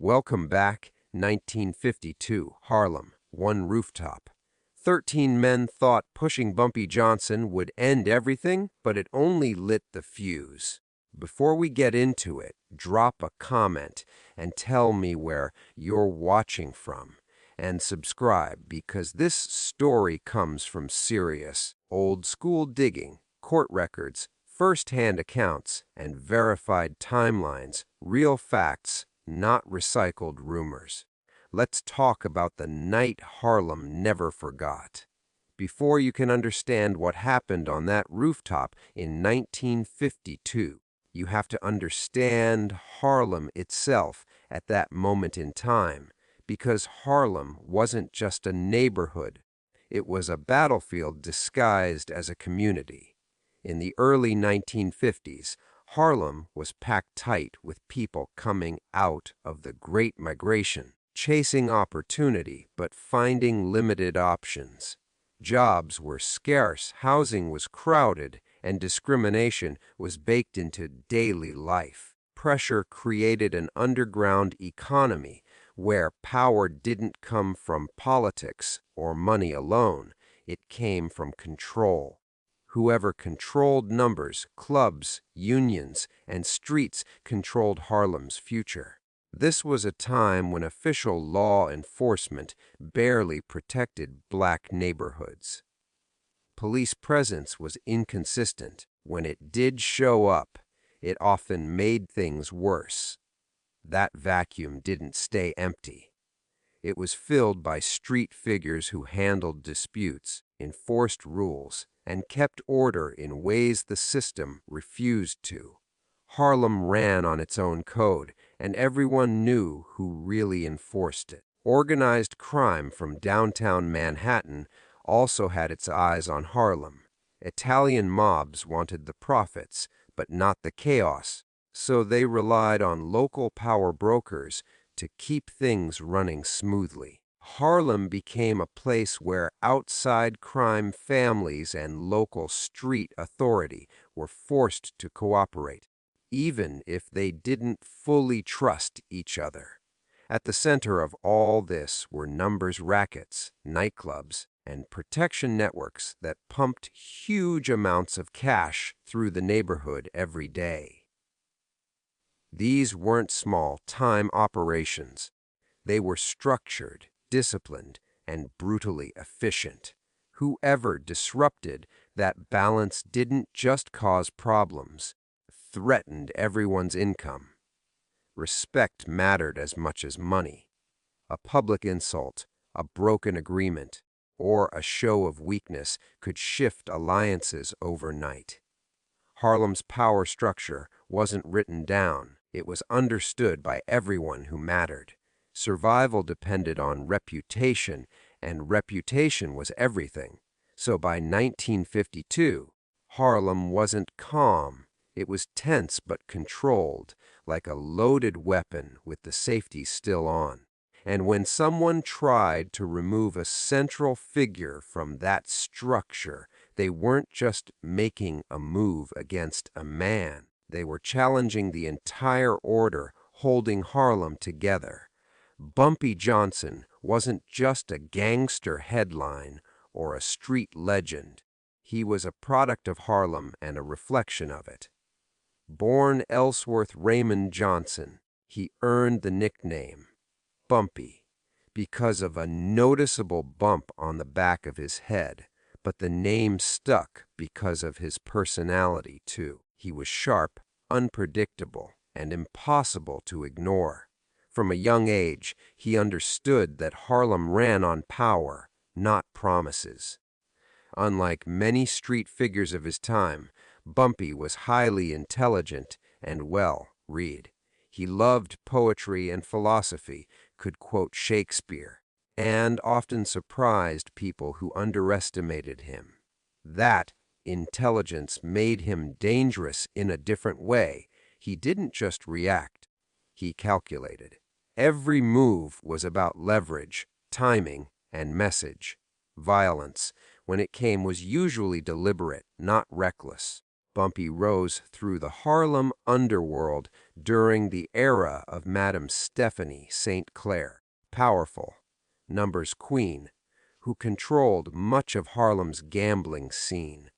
Welcome back, 1952, Harlem, one rooftop. 13 men thought pushing Bumpy Johnson would end everything, but it only lit the fuse. Before we get into it, drop a comment and tell me where you're watching from. And subscribe, because this story comes from serious, old-school digging, court records, first-hand accounts, and verified timelines, real facts, not recycled rumors. Let's talk about the night Harlem never forgot. Before you can understand what happened on that rooftop in 1952, you have to understand Harlem itself at that moment in time, because Harlem wasn't just a neighborhood. It was a battlefield disguised as a community. In the early 1950s, Harlem was packed tight with people coming out of the Great Migration, chasing opportunity but finding limited options. Jobs were scarce, housing was crowded, and discrimination was baked into daily life. Pressure created an underground economy where power didn't come from politics or money alone. It came from control. Whoever controlled numbers, clubs, unions, and streets controlled Harlem's future. This was a time when official law enforcement barely protected black neighborhoods. Police presence was inconsistent. When it did show up, it often made things worse. That vacuum didn't stay empty. It was filled by street figures who handled disputes, enforced rules, and kept order in ways the system refused to. Harlem ran on its own code, and everyone knew who really enforced it. Organized crime from downtown Manhattan also had its eyes on Harlem. Italian mobs wanted the profits, but not the chaos, so they relied on local power brokers to keep things running smoothly. Harlem became a place where outside crime families and local street authority were forced to cooperate, even if they didn't fully trust each other. At the center of all this were numbers rackets, nightclubs, and protection networks that pumped huge amounts of cash through the neighborhood every day. These weren't small-time operations. They were structured, disciplined, and brutally efficient. Whoever disrupted that balance didn't just cause problems, threatened everyone's income. Respect mattered as much as money. A public insult, a broken agreement, or a show of weakness could shift alliances overnight. Harlem's power structure wasn't written down. It was understood by everyone who mattered. Survival depended on reputation, and reputation was everything. So by 1952, Harlem wasn't calm. It was tense but controlled, like a loaded weapon with the safety still on. And when someone tried to remove a central figure from that structure, they weren't just making a move against a man. They were challenging the entire order holding Harlem together. Bumpy Johnson wasn't just a gangster headline or a street legend. He was a product of Harlem and a reflection of it. Born Ellsworth Raymond Johnson, he earned the nickname Bumpy because of a noticeable bump on the back of his head, but the name stuck because of his personality too. He was sharp, unpredictable, and impossible to ignore. From a young age, he understood that Harlem ran on power, not promises. Unlike many street figures of his time, Bumpy was highly intelligent and well-read. He loved poetry and philosophy, could quote Shakespeare, and often surprised people who underestimated him. That intelligence made him dangerous in a different way. He didn't just react, he calculated. Every move was about leverage, timing, and message. Violence, when it came, was usually deliberate, not reckless. Bumpy rose through the Harlem underworld during the era of Madame Stephanie St. Clair, powerful, numbers queen, who controlled much of Harlem's gambling scene.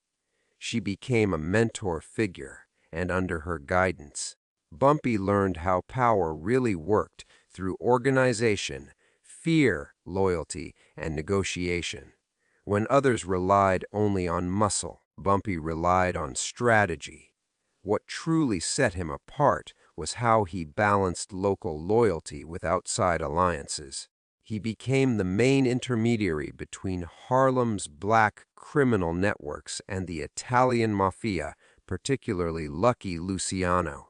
She became a mentor figure, and under her guidance, Bumpy learned how power really worked through organization, fear, loyalty, and negotiation. When others relied only on muscle, Bumpy relied on strategy. What truly set him apart was how he balanced local loyalty with outside alliances. He became the main intermediary between Harlem's black criminal networks and the Italian Mafia, particularly Lucky Luciano.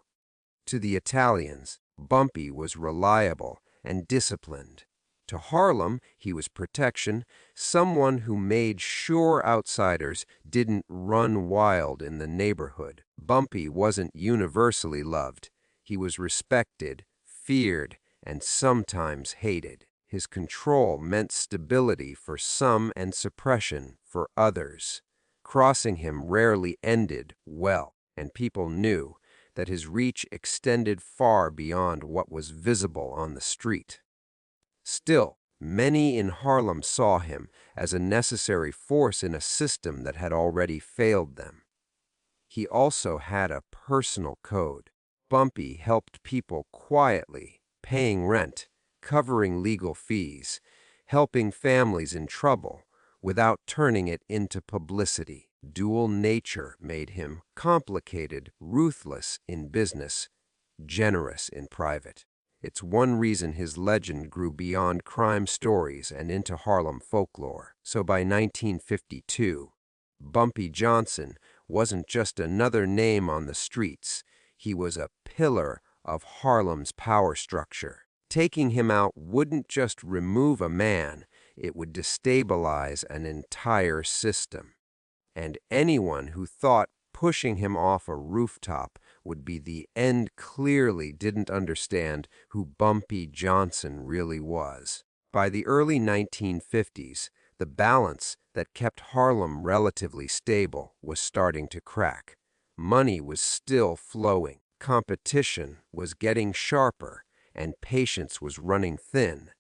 To the Italians, Bumpy was reliable and disciplined. To Harlem, he was protection, someone who made sure outsiders didn't run wild in the neighborhood. Bumpy wasn't universally loved. He was respected, feared, and sometimes hated. His control meant stability for some and suppression for others. Crossing him rarely ended well, and people knew that his reach extended far beyond what was visible on the street. Still, many in Harlem saw him as a necessary force in a system that had already failed them. He also had a personal code. Bumpy helped people quietly, paying rent, covering legal fees, helping families in trouble without turning it into publicity. Dual nature made him complicated, ruthless in business, generous in private. It's one reason his legend grew beyond crime stories and into Harlem folklore. So by 1952, Bumpy Johnson wasn't just another name on the streets. He was a pillar of Harlem's power structure. Taking him out wouldn't just remove a man, it would destabilize an entire system. And anyone who thought pushing him off a rooftop would be the end clearly didn't understand who Bumpy Johnson really was. By the early 1950s, the balance that kept Harlem relatively stable was starting to crack. Money was still flowing, competition was getting sharper, and patience was running thin.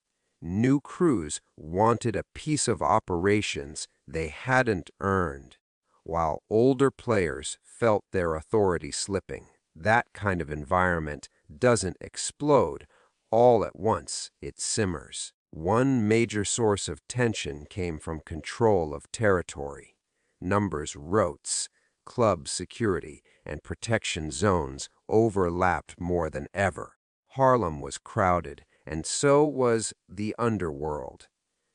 New crews wanted a piece of operations they hadn't earned, while older players felt their authority slipping. That kind of environment doesn't explode all at once, it simmers. One major source of tension came from control of territory. Numbers routes, club security, and protection zones overlapped more than ever. Harlem was crowded, and so was the Underworld.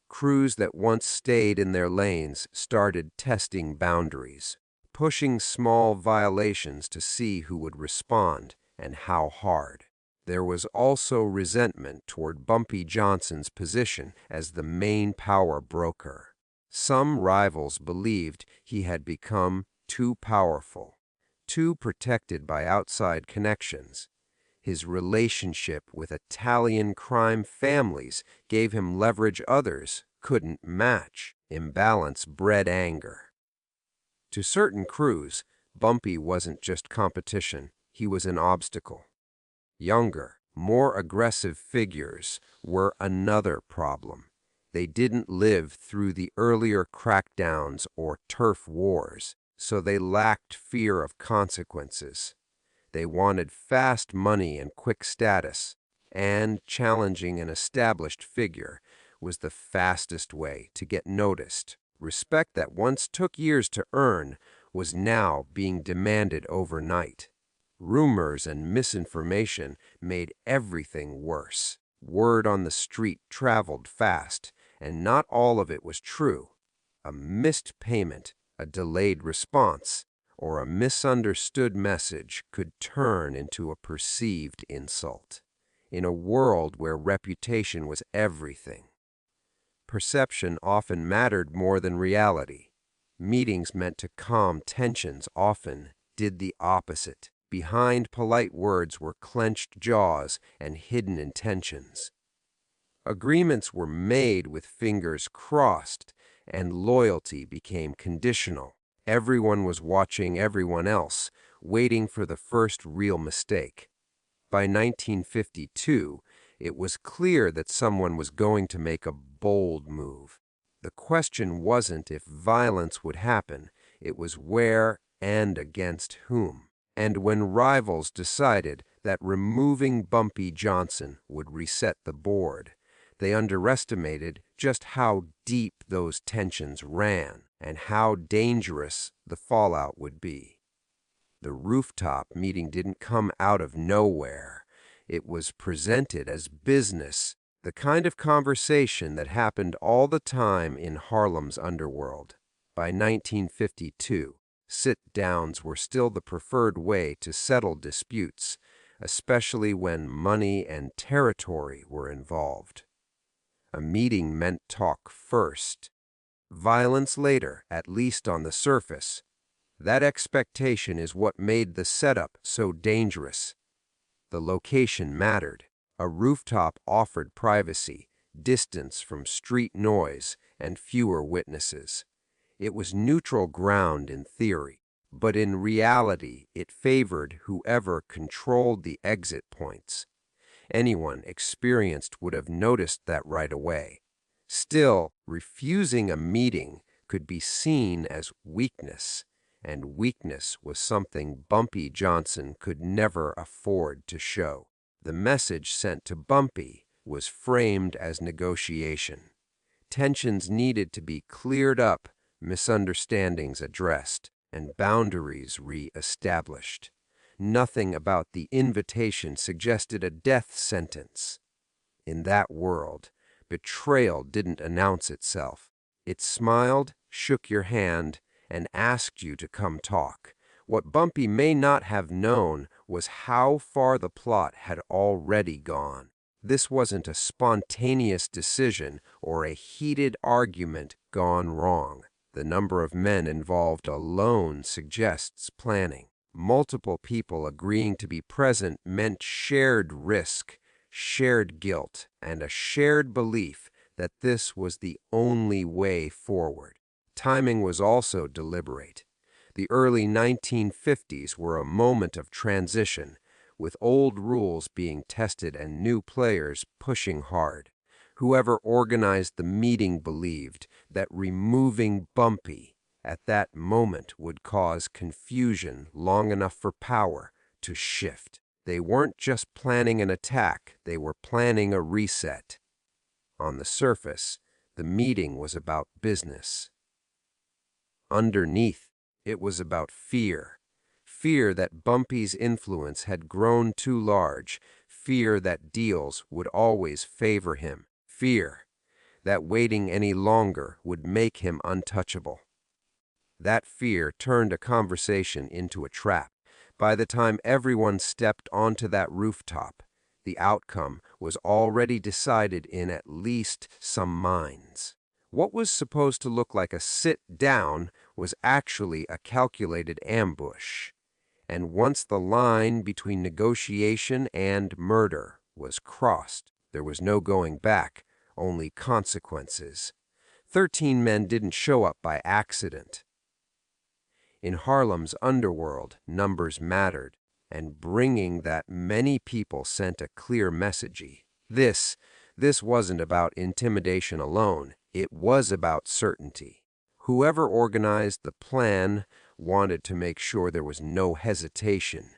Crews that once stayed in their lanes started testing boundaries, pushing small violations to see who would respond and how hard. There was also resentment toward Bumpy Johnson's position as the main power broker. Some rivals believed he had become too powerful, too protected by outside connections. His relationship with Italian crime families gave him leverage others couldn't match. Imbalance bred anger. To certain crews, Bumpy wasn't just competition, he was an obstacle. Younger, more aggressive figures were another problem. They didn't live through the earlier crackdowns or turf wars, so they lacked fear of consequences. They wanted fast money and quick status, and challenging an established figure was the fastest way to get noticed. Respect that once took years to earn was now being demanded overnight. Rumors and misinformation made everything worse. Word on the street traveled fast, and not all of it was true. A missed payment, a delayed response, or a misunderstood message could turn into a perceived insult. In a world where reputation was everything, perception often mattered more than reality. Meetings meant to calm tensions often did the opposite. Behind polite words were clenched jaws and hidden intentions. Agreements were made with fingers crossed, and loyalty became conditional. Everyone was watching everyone else, waiting for the first real mistake. By 1952, it was clear that someone was going to make a bold move. The question wasn't if violence would happen, it was where and against whom. And when rivals decided that removing Bumpy Johnson would reset the board, they underestimated just how deep those tensions ran and how dangerous the fallout would be. The Rooftop meeting didn't come out of nowhere. It was presented as business, the kind of conversation that happened all the time in Harlem's Underworld. By 1952, sit-downs were still the preferred way to settle disputes, especially when money and territory were involved. A meeting meant talk first, violence later, at least on the surface. That expectation is what made the setup so dangerous. The location mattered. A rooftop offered privacy, distance from street noise, and fewer witnesses. It was neutral ground in theory, but in reality it favored whoever controlled the exit points. Anyone experienced would have noticed that right away. Still, refusing a meeting could be seen as weakness, and weakness was something Bumpy Johnson could never afford to show. The message sent to Bumpy was framed as negotiation. Tensions needed to be cleared up, misunderstandings addressed, and boundaries re-established. Nothing about the invitation suggested a death sentence. In that world, betrayal didn't announce itself. It smiled, shook your hand, and asked you to come talk. What Bumpy may not have known was how far the plot had already gone. This wasn't a spontaneous decision or a heated argument gone wrong. The number of men involved alone suggests planning. Multiple people agreeing to be present meant shared risk, shared guilt, and a shared belief that this was the only way forward. Timing was also deliberate. The early 1950s were a moment of transition, with old rules being tested and new players pushing hard. Whoever organized the meeting believed that removing Bumpy at that moment would cause confusion long enough for power to shift. They weren't just planning an attack, they were planning a reset. On the surface, the meeting was about business. Underneath, it was about fear. Fear that Bumpy's influence had grown too large. Fear that deals would always favor him. Fear that waiting any longer would make him untouchable. That fear turned a conversation into a trap. By the time everyone stepped onto that rooftop, the outcome was already decided in at least some minds. What was supposed to look like a sit-down was actually a calculated ambush. And once the line between negotiation and murder was crossed, there was no going back, only consequences. 13 men didn't show up by accident. In Harlem's Underworld, numbers mattered, and bringing that many people sent a clear message. This wasn't about intimidation alone, it was about certainty. Whoever organized the plan wanted to make sure there was no hesitation,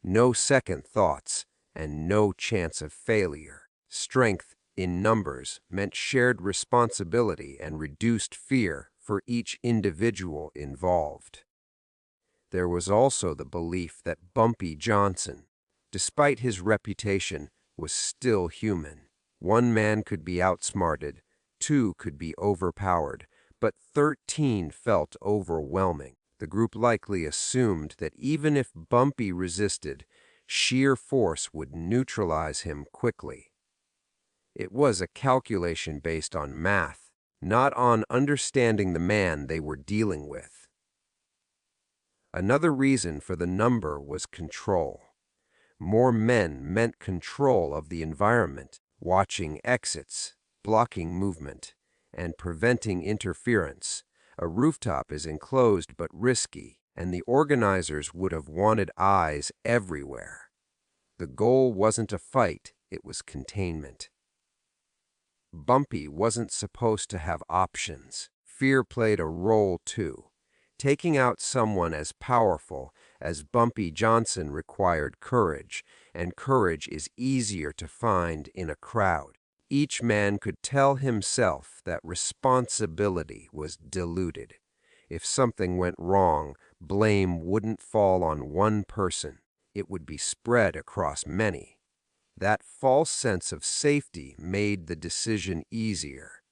no second thoughts, and no chance of failure. Strength in numbers meant shared responsibility and reduced fear for each individual involved. There was also the belief that Bumpy Johnson, despite his reputation, was still human. One man could be outsmarted, two could be overpowered, but 13 felt overwhelming. The group likely assumed that even if Bumpy resisted, sheer force would neutralize him quickly. It was a calculation based on math, not on understanding the man they were dealing with. Another reason for the number was control. More men meant control of the environment, watching exits, blocking movement, and preventing interference. A rooftop is enclosed but risky, and the organizers would have wanted eyes everywhere. The goal wasn't a fight, it was containment. Bumpy wasn't supposed to have options. Fear played a role too. Taking out someone as powerful as Bumpy Johnson required courage, and courage is easier to find in a crowd. Each man could tell himself that responsibility was diluted. If something went wrong, blame wouldn't fall on one person. It would be spread across many. That false sense of safety made the decision easier.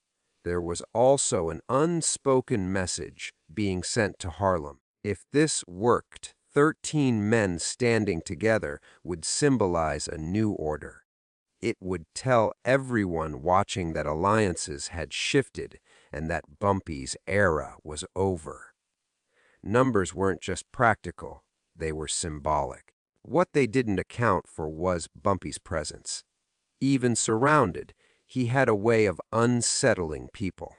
There was also an unspoken message being sent to Harlem. If this worked, 13 men standing together would symbolize a new order. It would tell everyone watching that alliances had shifted and that Bumpy's era was over. Numbers weren't just practical, they were symbolic. What they didn't account for was Bumpy's presence. Even surrounded, he had a way of unsettling people.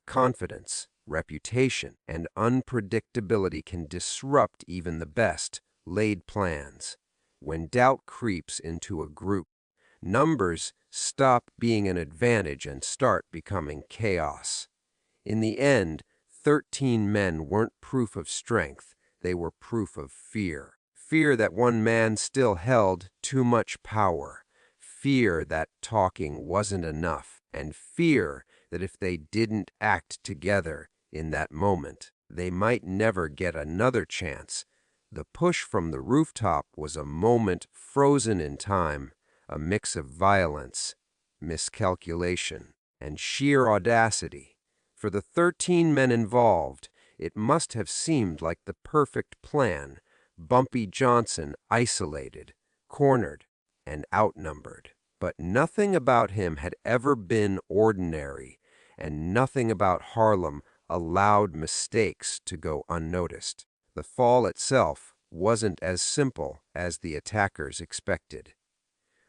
Confidence, reputation, and unpredictability can disrupt even the best laid plans. When doubt creeps into a group, numbers stop being an advantage and start becoming chaos. In the end, 13 men weren't proof of strength, they were proof of fear. Fear that one man still held too much power. Fear that talking wasn't enough, and fear that if they didn't act together in that moment, they might never get another chance. The push from the rooftop was a moment frozen in time, a mix of violence, miscalculation, and sheer audacity. For the 13 men involved, it must have seemed like the perfect plan. Bumpy Johnson isolated, cornered, and outnumbered. But nothing about him had ever been ordinary, and nothing about Harlem allowed mistakes to go unnoticed. The fall itself wasn't as simple as the attackers expected.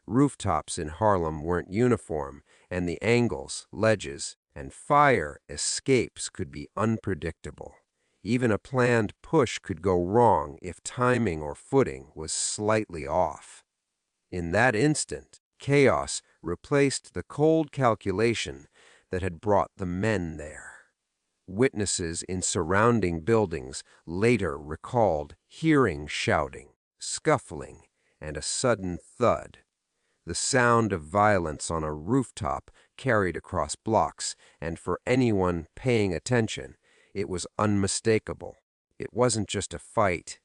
Rooftops in Harlem weren't uniform, and the angles, ledges, and fire escapes could be unpredictable. Even a planned push could go wrong if timing or footing was slightly off. In that instant, chaos replaced the cold calculation that had brought the men there. Witnesses in surrounding buildings later recalled hearing shouting, scuffling, and a sudden thud. The sound of violence on a rooftop carried across blocks, and for anyone paying attention, it was unmistakable. It wasn't just a fight.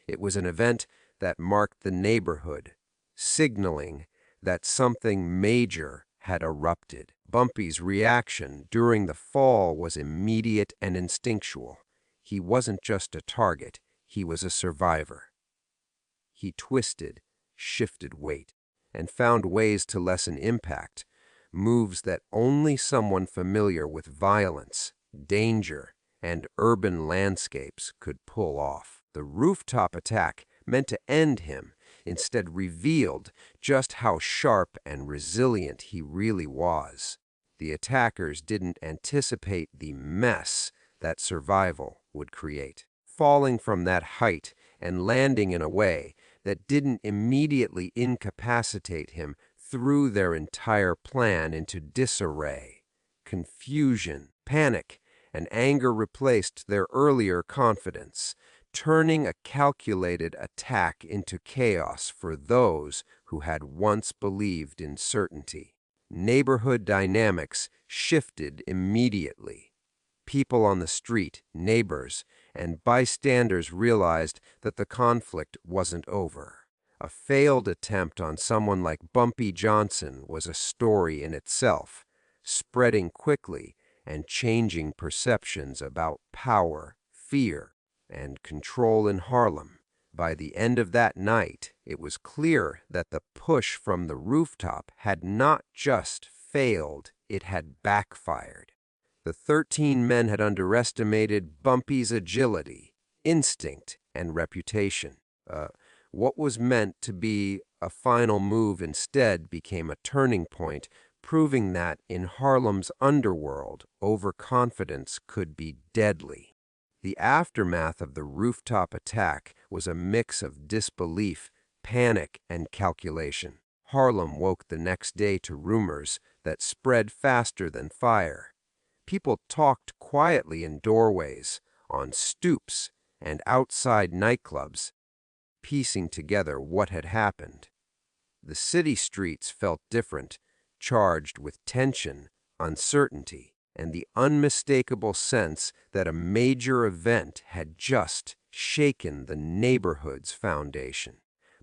It was an event that marked the neighborhood, signaling that something major had erupted. Bumpy's reaction during the fall was immediate and instinctual. He wasn't just a target, he was a survivor. He twisted, shifted weight, and found ways to lessen impact, moves that only someone familiar with violence, danger, and urban landscapes could pull off. The rooftop attack meant to end him, instead revealed just how sharp and resilient he really was. The attackers didn't anticipate the mess that survival would create. Falling from that height and landing in a way that didn't immediately incapacitate him threw their entire plan into disarray. Confusion, panic, and anger replaced their earlier confidence, turning a calculated attack into chaos for those who had once believed in certainty. Neighborhood dynamics shifted immediately. People on the street, neighbors, and bystanders realized that the conflict wasn't over. A failed attempt on someone like Bumpy Johnson was a story in itself, spreading quickly and changing perceptions about power, fear, and control in Harlem. By the end of that night, it was clear that the push from the rooftop had not just failed, it had backfired. The 13 men had underestimated Bumpy's agility, instinct, and reputation. What was meant to be a final move instead became a turning point proving that in Harlem's underworld, overconfidence could be deadly. The aftermath of the rooftop attack was a mix of disbelief, panic, and calculation. Harlem woke the next day to rumors that spread faster than fire. People talked quietly in doorways, on stoops, and outside nightclubs, piecing together what had happened. The city streets felt different, charged with tension, uncertainty, and the unmistakable sense that a major event had just shaken the neighborhood's foundation.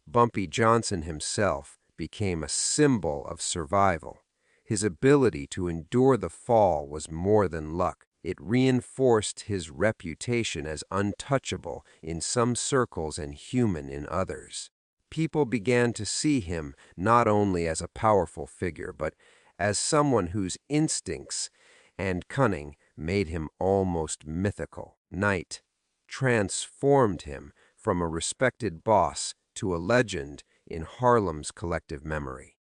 Bumpy Johnson himself became a symbol of survival. His ability to endure the fall was more than luck. It reinforced his reputation as untouchable in some circles and human in others. People began to see him not only as a powerful figure, but as someone whose instincts and cunning made him almost mythical. Night transformed him from a respected boss to a legend in Harlem's collective memory.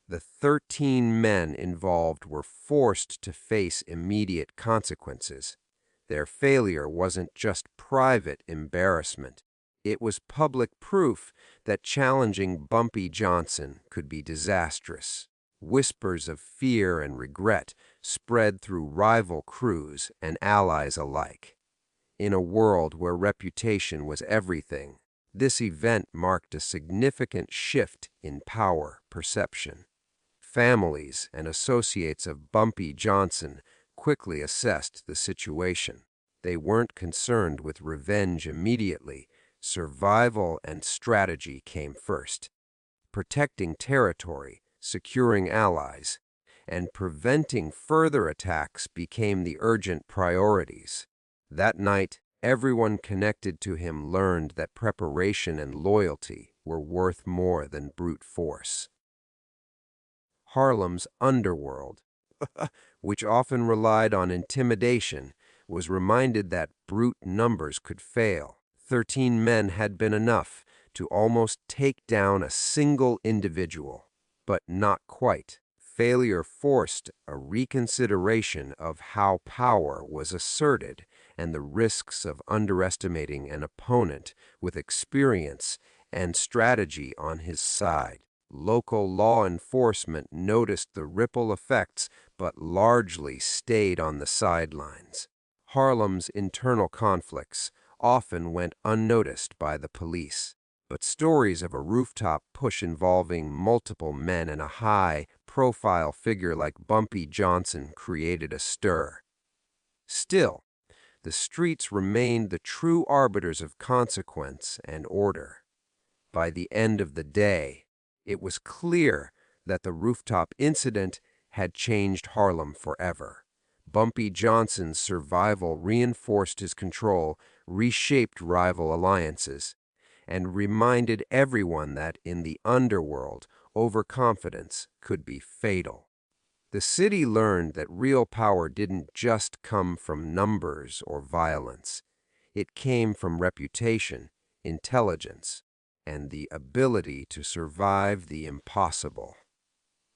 The 13 men involved were forced to face immediate consequences. Their failure wasn't just private embarrassment. It was public proof that challenging Bumpy Johnson could be disastrous. Whispers of fear and regret spread through rival crews and allies alike. In a world where reputation was everything, this event marked a significant shift in power perception. Families and associates of Bumpy Johnson quickly assessed the situation. They weren't concerned with revenge immediately. Survival and strategy came first. Protecting territory, securing allies, and preventing further attacks became the urgent priorities. That night, everyone connected to him learned that preparation and loyalty were worth more than brute force. Harlem's underworld, which often relied on intimidation, was reminded that brute numbers could fail. 13 men had been enough to almost take down a single individual, but not quite. Failure forced a reconsideration of how power was asserted and the risks of underestimating an opponent with experience and strategy on his side. Local law enforcement noticed the ripple effects but largely stayed on the sidelines. Harlem's internal conflicts often went unnoticed by the police, but stories of a rooftop push involving multiple men and a high-profile figure like Bumpy Johnson created a stir. Still, the streets remained the true arbiters of consequence and order. By the end of the day, it was clear that the rooftop incident had changed Harlem forever. Bumpy Johnson's survival reinforced his control, reshaped rival alliances, and reminded everyone that in the underworld, overconfidence could be fatal. The city learned that real power didn't just come from numbers or violence. It came from reputation, intelligence, and the ability to survive the impossible.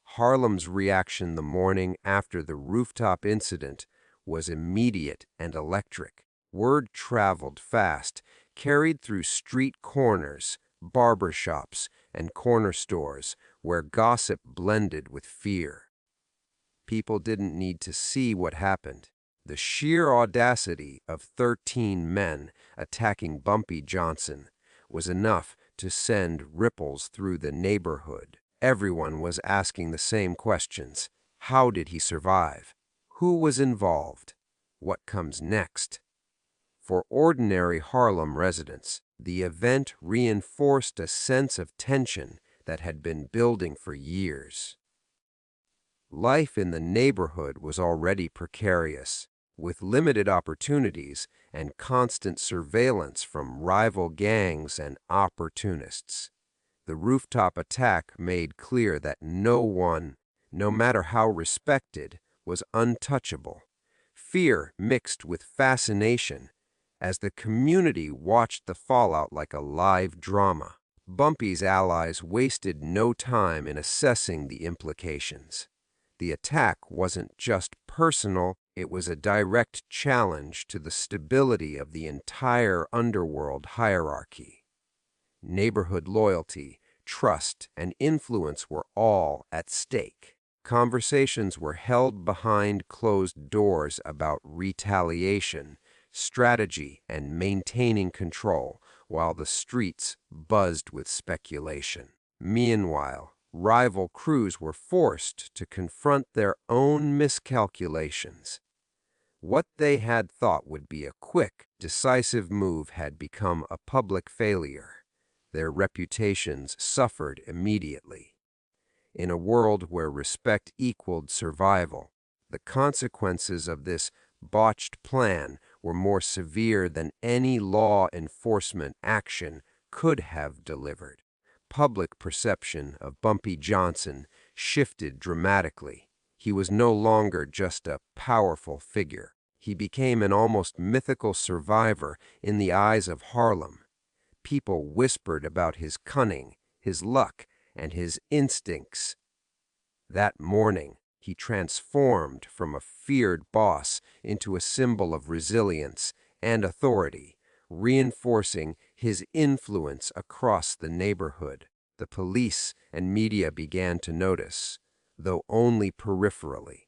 Harlem's reaction the morning after the rooftop incident was immediate and electric. Word traveled fast, carried through street corners, barber shops, and corner stores where gossip blended with fear. People didn't need to see what happened. The sheer audacity of 13 men attacking Bumpy Johnson was enough to send ripples through the neighborhood. Everyone was asking the same questions. How did he survive? Who was involved? What comes next? For ordinary Harlem residents, the event reinforced a sense of tension that had been building for years. Life in the neighborhood was already precarious, with limited opportunities and constant surveillance from rival gangs and opportunists. The rooftop attack made clear that no one, no matter how respected, was untouchable. Fear mixed with fascination as the community watched the fallout like a live drama. Bumpy's allies wasted no time in assessing the implications. The attack wasn't just personal, it was a direct challenge to the stability of the entire underworld hierarchy. Neighborhood loyalty, trust, and influence were all at stake. Conversations were held behind closed doors about retaliation, strategy, and maintaining control, while the streets buzzed with speculation. Meanwhile, rival crews were forced to confront their own miscalculations. What they had thought would be a quick, decisive move had become a public failure. Their reputations suffered immediately. In a world where respect equaled survival, the consequences of this botched plan were more severe than any law enforcement action could have delivered. Public perception of Bumpy Johnson shifted dramatically. He was no longer just a powerful figure. He became an almost mythical survivor in the eyes of Harlem. People whispered about his cunning, his luck, and his instincts. That morning, he transformed from a feared boss into a symbol of resilience and authority, reinforcing his influence across the neighborhood. The police and media began to notice, though only peripherally,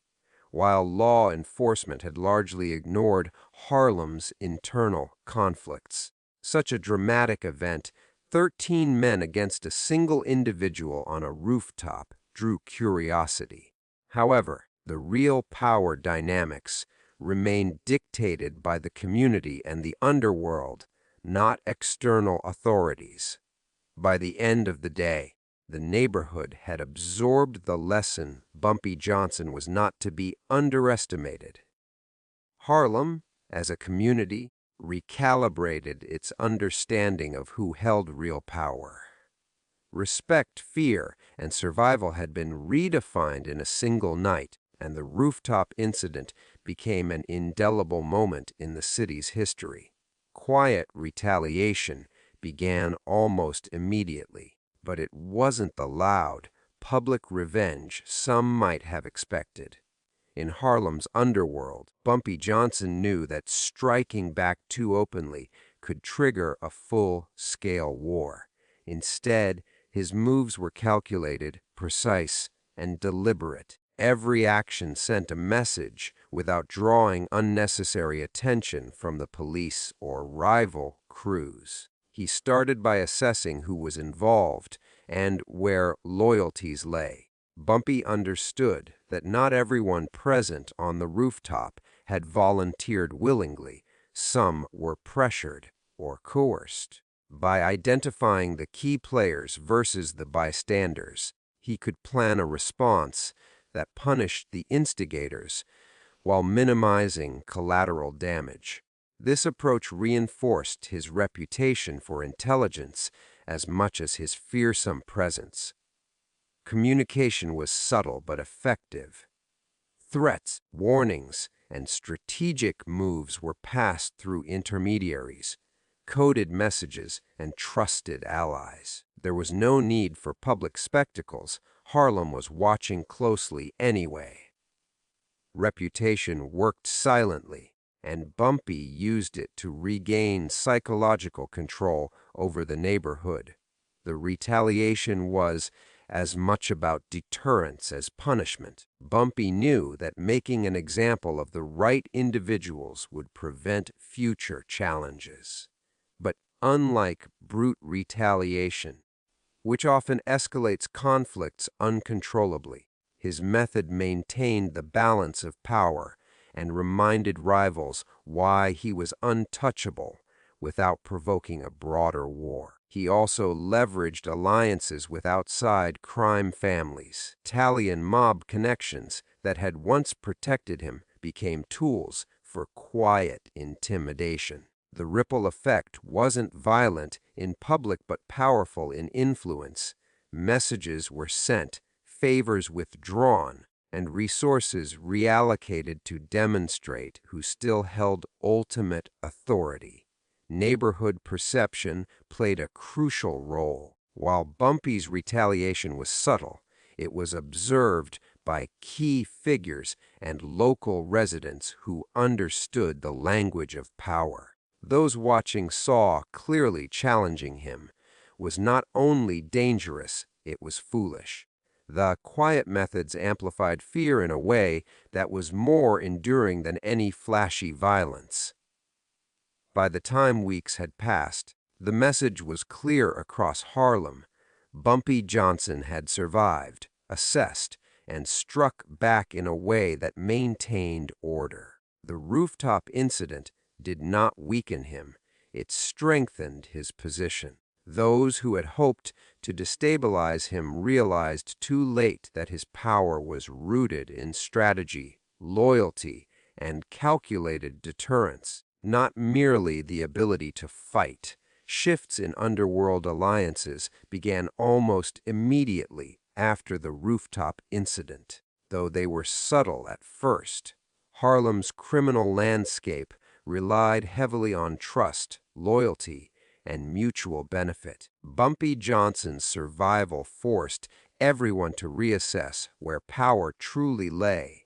while law enforcement had largely ignored Harlem's internal conflicts. Such a dramatic event, 13 men against a single individual on a rooftop, drew curiosity. However, the real power dynamics remained dictated by the community and the underworld, not external authorities. By the end of the day, the neighborhood had absorbed the lesson Bumpy Johnson was not to be underestimated. Harlem, as a community, recalibrated its understanding of who held real power. Respect, fear, and survival had been redefined in a single night, and the rooftop incident became an indelible moment in the city's history. Quiet retaliation began almost immediately, but it wasn't the loud, public revenge some might have expected. In Harlem's underworld, Bumpy Johnson knew that striking back too openly could trigger a full-scale war. Instead, his moves were calculated, precise, and deliberate. Every action sent a message without drawing unnecessary attention from the police or rival crews. He started by assessing who was involved and where loyalties lay. Bumpy understood that not everyone present on the rooftop had volunteered willingly. Some were pressured or coerced. By identifying the key players versus the bystanders, he could plan a response that punished the instigators while minimizing collateral damage. This approach reinforced his reputation for intelligence as much as his fearsome presence. Communication was subtle but effective. Threats, warnings, and strategic moves were passed through intermediaries, coded messages, and trusted allies. There was no need for public spectacles. Harlem was watching closely anyway. Reputation worked silently, and Bumpy used it to regain psychological control over the neighborhood. The retaliation was as much about deterrence as punishment. Bumpy knew that making an example of the right individuals would prevent future challenges. But unlike brute retaliation, which often escalates conflicts uncontrollably, his method maintained the balance of power and reminded rivals why he was untouchable without provoking a broader war. He also leveraged alliances with outside crime families. Italian mob connections that had once protected him became tools for quiet intimidation. The ripple effect wasn't violent in public but powerful in influence. Messages were sent, favors withdrawn, and resources reallocated to demonstrate who still held ultimate authority. Neighborhood perception played a crucial role. While Bumpy's retaliation was subtle, it was observed by key figures and local residents who understood the language of power. Those watching saw clearly challenging him was not only dangerous, it was foolish. The quiet methods amplified fear in a way that was more enduring than any flashy violence. By the time weeks had passed, the message was clear across Harlem. Bumpy Johnson had survived, assessed, and struck back in a way that maintained order. The rooftop incident did not weaken him, it strengthened his position. Those who had hoped to destabilize him realized too late that his power was rooted in strategy, loyalty, and calculated deterrence, not merely the ability to fight. Shifts in underworld alliances began almost immediately after the rooftop incident, though they were subtle at first. Harlem's criminal landscape relied heavily on trust, loyalty, and mutual benefit. Bumpy Johnson's survival forced everyone to reassess where power truly lay.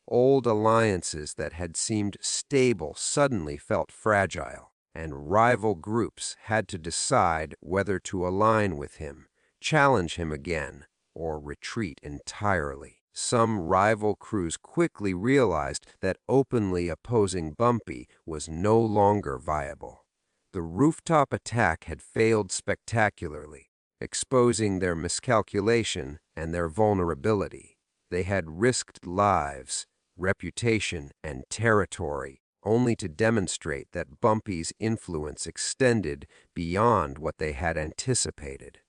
Old alliances that had seemed stable suddenly felt fragile, and rival groups had to decide whether to align with him, challenge him again, or retreat entirely. Some rival crews quickly realized that openly opposing Bumpy was no longer viable. The rooftop attack had failed spectacularly, exposing their miscalculation and their vulnerability. They had risked lives, reputation, and territory, only to demonstrate that Bumpy's influence extended beyond what they had anticipated.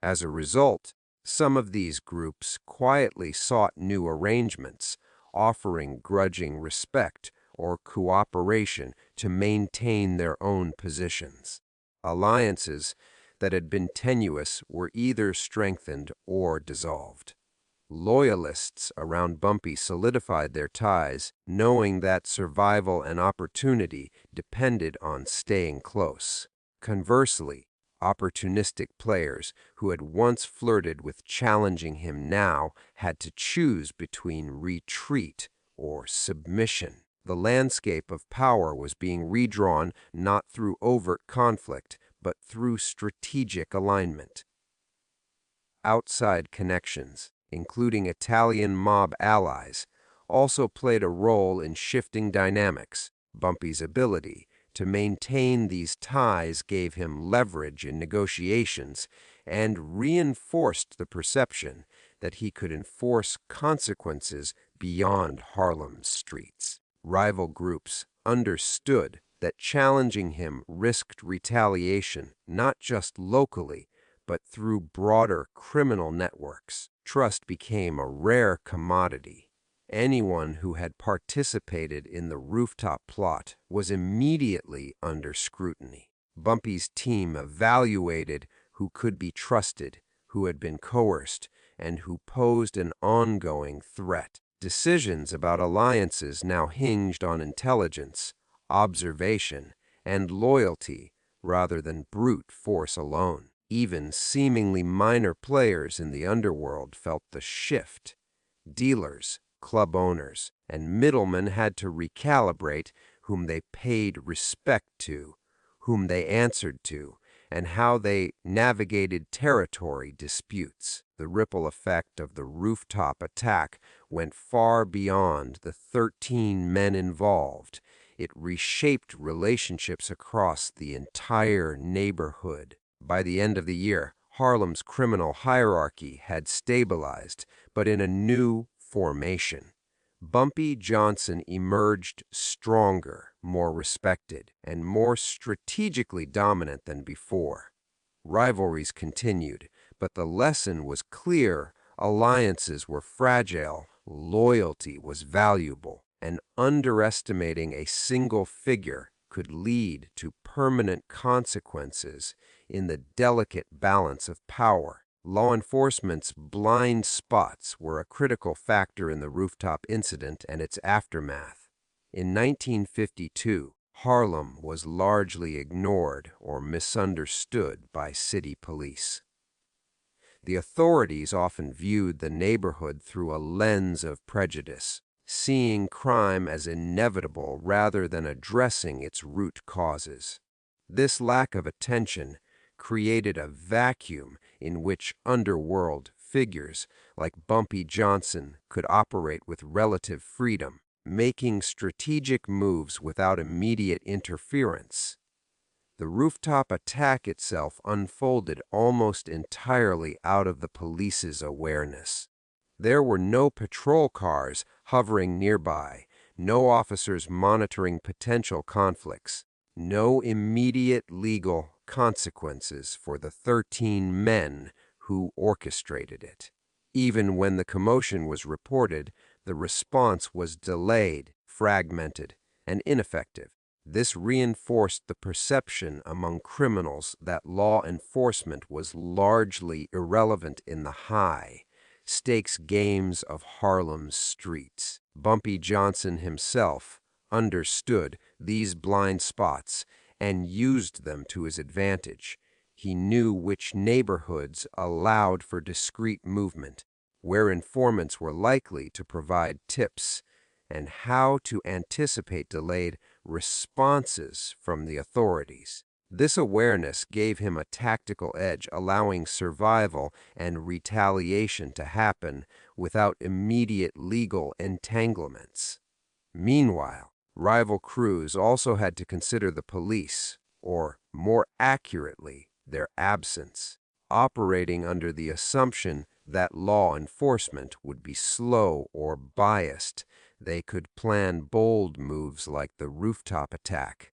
As a result, some of these groups quietly sought new arrangements, offering grudging respect or cooperation to maintain their own positions. Alliances that had been tenuous were either strengthened or dissolved. Loyalists around Bumpy solidified their ties, knowing that survival and opportunity depended on staying close. Conversely, opportunistic players who had once flirted with challenging him now had to choose between retreat or submission. The landscape of power was being redrawn not through overt conflict, but through strategic alignment. Outside connections, including Italian mob allies, also played a role in shifting dynamics. Bumpy's ability to maintain these ties gave him leverage in negotiations and reinforced the perception that he could enforce consequences beyond Harlem's streets. Rival groups understood that challenging him risked retaliation not just locally, but through broader criminal networks. Trust became a rare commodity. Anyone who had participated in the rooftop plot was immediately under scrutiny. Bumpy's team evaluated who could be trusted, who had been coerced, and who posed an ongoing threat. Decisions about alliances now hinged on intelligence, observation, and loyalty rather than brute force alone. Even seemingly minor players in the underworld felt the shift. Dealers, club owners, and middlemen had to recalibrate whom they paid respect to, whom they answered to, and how they navigated territory disputes. The ripple effect of the rooftop attack went far beyond the 13 men involved. It reshaped relationships across the entire neighborhood. By the end of the year, Harlem's criminal hierarchy had stabilized, but in a new formation. Bumpy Johnson emerged stronger, more respected, and more strategically dominant than before. Rivalries continued, but the lesson was clear. Alliances were fragile, loyalty was valuable, and underestimating a single figure could lead to permanent consequences in the delicate balance of power. Law enforcement's blind spots were a critical factor in the rooftop incident and its aftermath. In 1952, Harlem was largely ignored or misunderstood by city police. The authorities often viewed the neighborhood through a lens of prejudice, seeing crime as inevitable rather than addressing its root causes. This lack of attention created a vacuum in which underworld figures like Bumpy Johnson could operate with relative freedom, making strategic moves without immediate interference. The rooftop attack itself unfolded almost entirely out of the police's awareness. There were no patrol cars hovering nearby, no officers monitoring potential conflicts, no immediate legal consequences for the 13 men who orchestrated it. Even when the commotion was reported, the response was delayed, fragmented, and ineffective. This reinforced the perception among criminals that law enforcement was largely irrelevant in the high-stakes games of Harlem's streets. Bumpy Johnson himself understood these blind spots and used them to his advantage. He knew which neighborhoods allowed for discreet movement, where informants were likely to provide tips, and how to anticipate delayed responses from the authorities. This awareness gave him a tactical edge, allowing survival and retaliation to happen without immediate legal entanglements. Meanwhile, rival crews also had to consider the police, or more accurately, their absence, operating under the assumption that law enforcement would be slow or biased. They could plan bold moves like the rooftop attack.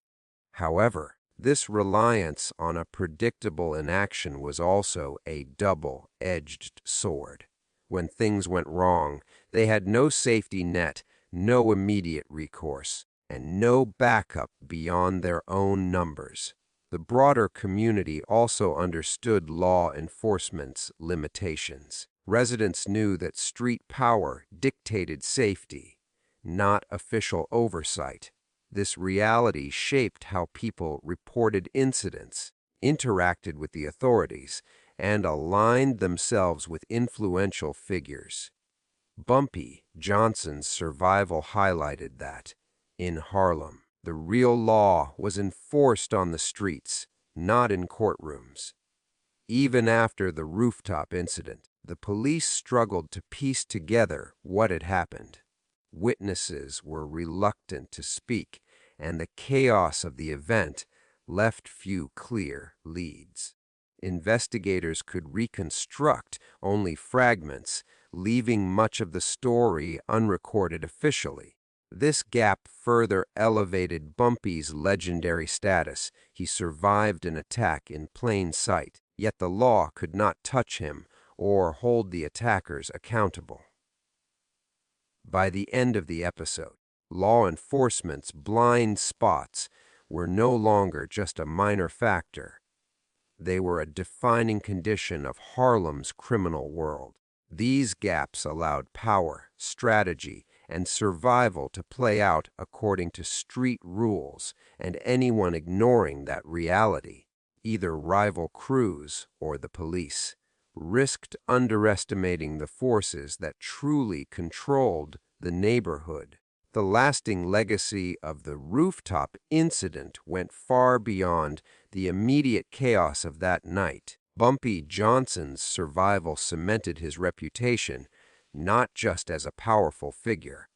However, this reliance on a predictable inaction was also a double-edged sword. When things went wrong, they had no safety net, no immediate recourse, and no backup beyond their own numbers. The broader community also understood law enforcement's limitations. Residents knew that street power dictated safety, not official oversight. This reality shaped how people reported incidents, interacted with the authorities, and aligned themselves with influential figures. Bumpy Johnson's survival highlighted that, in Harlem, the real law was enforced on the streets, not in courtrooms. Even after the rooftop incident, the police struggled to piece together what had happened. Witnesses were reluctant to speak, and the chaos of the event left few clear leads. Investigators could reconstruct only fragments, leaving much of the story unrecorded officially. This gap further elevated Bumpy's legendary status. He survived an attack in plain sight, yet the law could not touch him or hold the attackers accountable. By the end of the episode, law enforcement's blind spots were no longer just a minor factor. They were a defining condition of Harlem's criminal world. These gaps allowed power, strategy, and survival to play out according to street rules, and anyone ignoring that reality, either rival crews or the police, risked underestimating the forces that truly controlled the neighborhood. The lasting legacy of the rooftop incident went far beyond the immediate chaos of that night. Bumpy Johnson's survival cemented his reputation, not just as a powerful figure,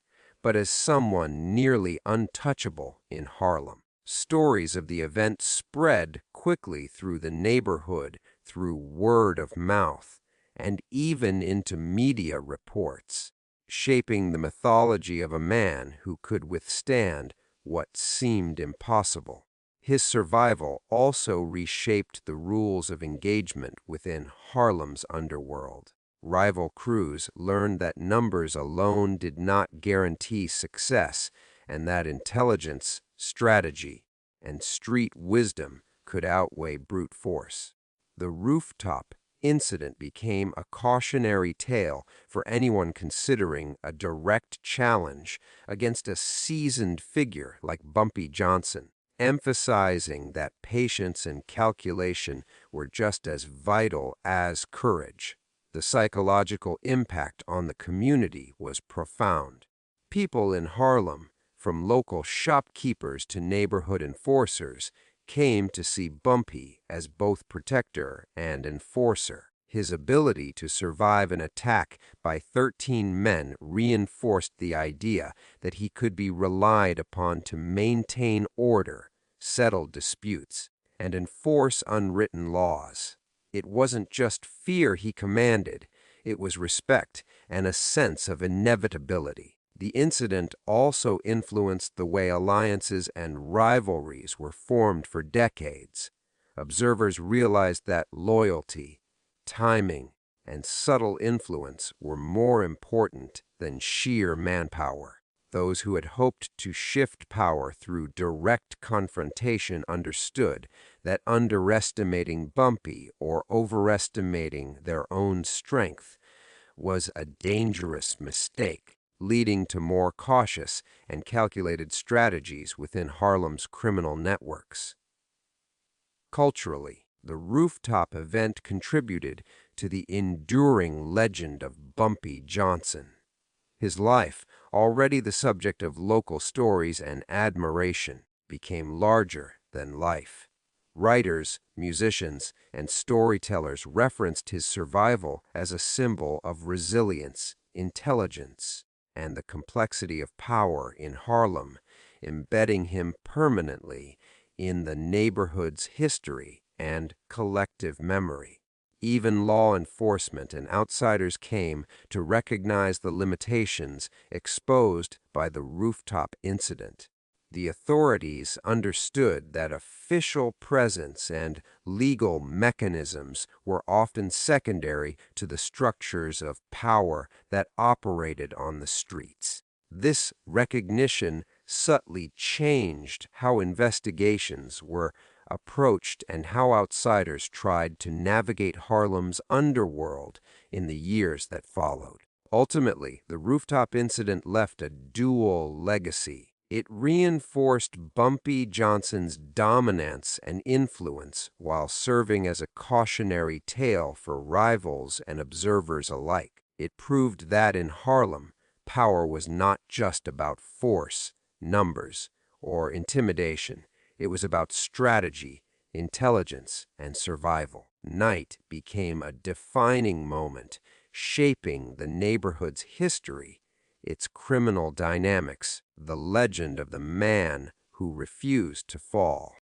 but as someone nearly untouchable in Harlem. Stories of the event spread quickly through the neighborhood, through word of mouth, and even into media reports, shaping the mythology of a man who could withstand what seemed impossible. His survival also reshaped the rules of engagement within Harlem's underworld. Rival crews learned that numbers alone did not guarantee success, and that intelligence, strategy, and street wisdom could outweigh brute force. The rooftop incident became a cautionary tale for anyone considering a direct challenge against a seasoned figure like Bumpy Johnson, emphasizing that patience and calculation were just as vital as courage. The psychological impact on the community was profound. People in Harlem, from local shopkeepers to neighborhood enforcers, came to see Bumpy as both protector and enforcer. His ability to survive an attack by 13 men reinforced the idea that he could be relied upon to maintain order, settle disputes, and enforce unwritten laws. It wasn't just fear he commanded, it was respect and a sense of inevitability. The incident also influenced the way alliances and rivalries were formed for decades. Observers realized that loyalty, timing, and subtle influence were more important than sheer manpower. Those who had hoped to shift power through direct confrontation understood that underestimating Bumpy or overestimating their own strength was a dangerous mistake, leading to more cautious and calculated strategies within Harlem's criminal networks. Culturally, the Rooftop event contributed to the enduring legend of Bumpy Johnson. His life, already the subject of local stories and admiration, became larger than life. Writers, musicians, and storytellers referenced his survival as a symbol of resilience, intelligence, and the complexity of power in Harlem, embedding him permanently in the neighborhood's history and collective memory. Even law enforcement and outsiders came to recognize the limitations exposed by the Rooftop incident. The authorities understood that official presence and legal mechanisms were often secondary to the structures of power that operated on the streets. This recognition subtly changed how investigations were approached and how outsiders tried to navigate Harlem's underworld in the years that followed. Ultimately, the Rooftop incident left a dual legacy. It reinforced Bumpy Johnson's dominance and influence while serving as a cautionary tale for rivals and observers alike. It proved that in Harlem, power was not just about force, numbers, or intimidation. It was about strategy, intelligence, and survival. Night became a defining moment, shaping the neighborhood's history, its criminal dynamics, the legend of the man who refused to fall.